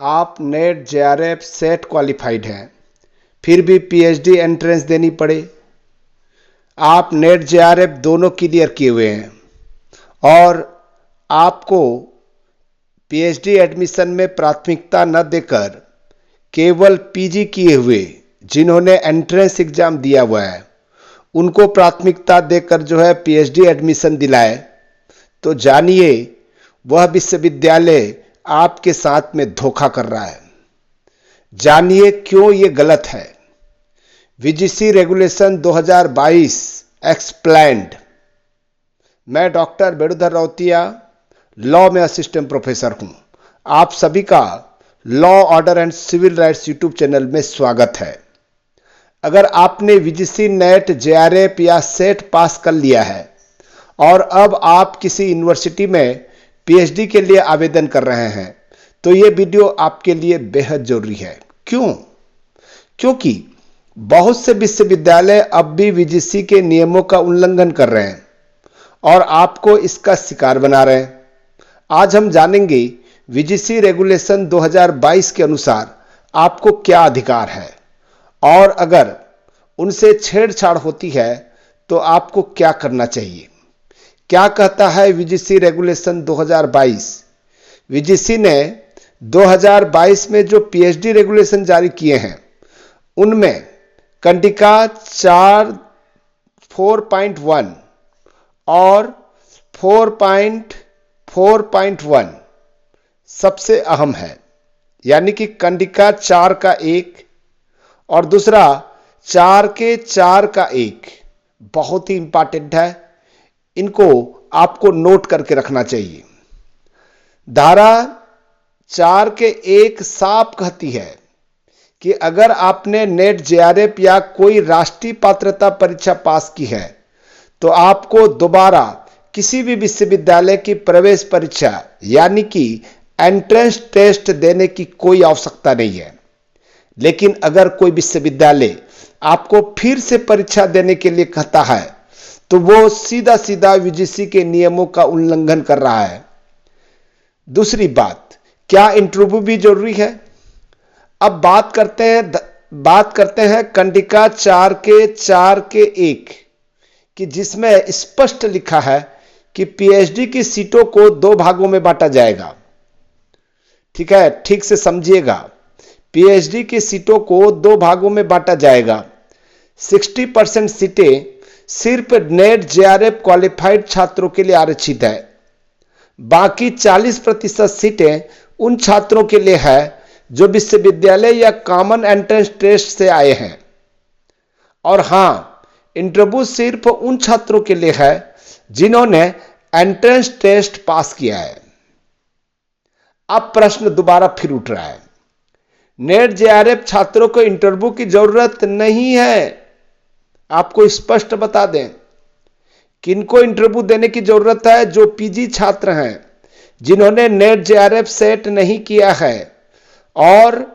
आप net JRF set qualified हैं, फिर भी पीएचडी एंट्रेंस देनी पड़े। आप नेट जेआरएफ दोनों क्लियर किए हुए हैं और आपको पीएचडी एडमिशन में प्राथमिकता न देकर केवल पीजी किए हुए जिन्होंने एंट्रेंस एग्जाम दिया हुआ है उनको प्राथमिकता देकर जो है पीएचडी एडमिशन दिलाए, तो जानिए वह विश्वविद्यालय आपके साथ में धोखा कर रहा है। जानिए क्यों ये गलत है। UGC regulation 2022 explained. मैं डॉक्टर वेणुधर रौतिया लॉ में असिस्टेंट प्रोफेसर हूं। आप सभी का law order and civil rights YouTube channel में स्वागत है। अगर आपने वीजीसी नेट जेआरएफ या सेट पास कर लिया है और अब आप किसी यूनिवर्सिटी में पीएचडी के लिए आवेदन कर रहे हैं तो ये वीडियो आपके लिए बेहद जरूरी है। क्यों? क्योंकि बहुत से विश्वविद्यालय अब भी वीजीसी के नियमों का उल्लंघन कर रहे हैं और आपको इसका शिकार बना रहे हैं। आज हम जानेंगे वीजीसी रेगुलेशन 2022 के अनुसार आपको क्या अधिकार है और अगर उनसे छेड़छाड़ होती है तो आपको क्या करना चाहिए। क्या कहता है वीजीसी रेगुलेशन 2022? वीजीसी ने 2022 में जो पीएचडी रेगुलेशन जारी किए हैं उनमें कंडिका 4.1 और 4.4.1 सबसे अहम है, यानी कि कंडिका 4 का 1 और दूसरा 4 के 4 का 1 बहुत ही इंपॉर्टेंट है। इनको आपको नोट करके रखना चाहिए। धारा 4 के 1 साफ कहती है कि अगर आपने नेट जेआरएफ या कोई राष्ट्रीय पात्रता परीक्षा पास की है तो आपको दोबारा किसी भी विश्वविद्यालय की प्रवेश परीक्षा यानी कि एंट्रेंस टेस्ट देने की कोई आवश्यकता नहीं है। लेकिन अगर कोई विश्वविद्यालय आपको फिर से परीक्षा देने के लिए कहता है तो वो सीधा सीधा वीजीसी के नियमों का उल्लंघन कर रहा है। दूसरी बात, क्या इंटरव्यू भी जरूरी है? अब बात करते हैं कंडिका 4 के 4 के 1 कि जिसमें स्पष्ट लिखा है कि पीएचडी की सीटों को 2 भागों में बांटा जाएगा। ठीक है, ठीक से समझिएगा। पीएचडी की सीटों को 2 भागों में बांटा जाएगा। 60% सीटें सिर्फ नेट जेआरएफ क्वालिफाइड छात्रों के लिए आरक्षित है। बाकी 40% सीटें उन छात्रों के लिए है जो विश्वविद्यालय या कॉमन एंट्रेंस टेस्ट से आए हैं। और हां, इंटरव्यू सिर्फ उन छात्रों के लिए है जिन्होंने एंट्रेंस टेस्ट पास किया है। अब प्रश्न दोबारा फिर उठ रहा है, नेट जेआरएफ छात्रों को इंटरव्यू की जरूरत नहीं है। आपको स्पष्ट बता दें किनको इंटरव्यू देने की जरूरत है। जो पीजी छात्र हैं जिन्होंने नेट जेआरएफ सेट नहीं किया है और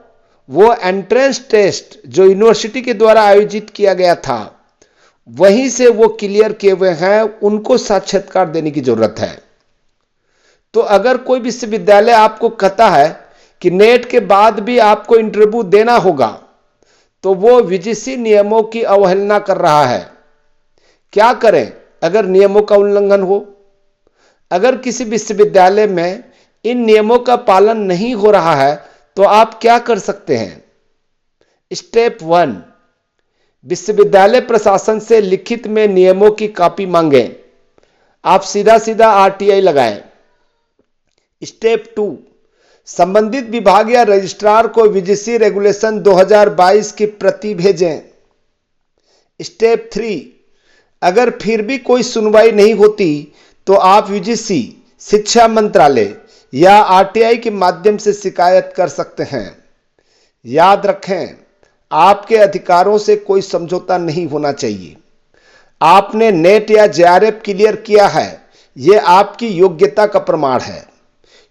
वो एंट्रेंस टेस्ट जो यूनिवर्सिटी के द्वारा आयोजित किया गया था वहीं से वो क्लियर किए हुए हैं, उनको साक्षात्कार देने की जरूरत है। तो अगर कोई विश्वविद्यालय आपको कहता है कि नेट के बाद भी आपको इंटरव्यू देना होगा तो वो वीजीसी नियमों की अवहेलना कर रहा है। क्या करें अगर नियमों का उल्लंघन हो? अगर किसी विश्वविद्यालय में इन नियमों का पालन नहीं हो रहा है तो आप क्या कर सकते हैं? स्टेप 1, विश्वविद्यालय प्रशासन से लिखित में नियमों की कॉपी मांगें। आप सीधा सीधा आरटीआई लगाएं। स्टेप 2, संबंधित विभाग या रजिस्ट्रार को वीजीसी रेगुलेशन 2022 की प्रति भेजें। स्टेप 3, अगर फिर भी कोई सुनवाई नहीं होती तो आप यूजीसी, शिक्षा मंत्रालय या आरटीआई के माध्यम से शिकायत कर सकते हैं। याद रखें, आपके अधिकारों से कोई समझौता नहीं होना चाहिए। आपने नेट या जेआरएफ क्लियर किया है, यह आपकी योग्यता का प्रमाण है।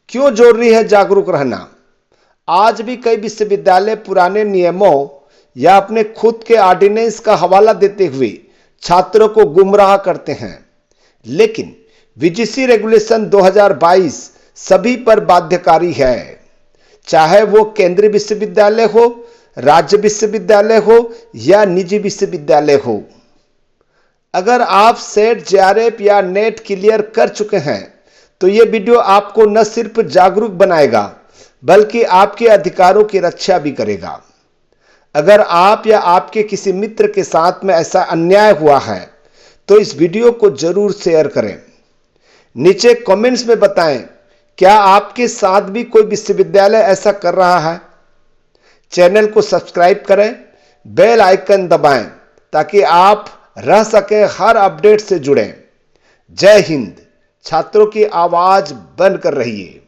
क्यों जरूरी है जागरूक रहना? आज भी कई विश्वविद्यालय पुराने नियमों या अपने खुद के ऑर्डिनेंस का हवाला देते हुए छात्रों को गुमराह करते हैं। लेकिन वीजीसी रेगुलेशन 2022 सभी पर बाध्यकारी है। चाहे वो केंद्रीय विश्वविद्यालय हो, राज्य विश्वविद्यालय हो या निजी विश्वविद्यालय हो। अगर आप सेट, जेआरएफ या नेट क्लियर कर चुके हैं तो ये वीडियो आपको न सिर्फ जागरूक बनाएगा बल्कि आपके अधिकारों की रक्षा भी करेगा। अगर आप या आपके किसी मित्र के साथ में ऐसा अन्याय हुआ है तो इस वीडियो को जरूर शेयर करें। नीचे कमेंट्स में बताएं, क्या आपके साथ भी कोई विश्वविद्यालय ऐसा कर रहा है? चैनल को सब्सक्राइब करें, बेल आइकन दबाएं ताकि आप रह सकें हर अपडेट से जुड़ें। जय हिंद। छात्रों की आवाज बनकर रहिए।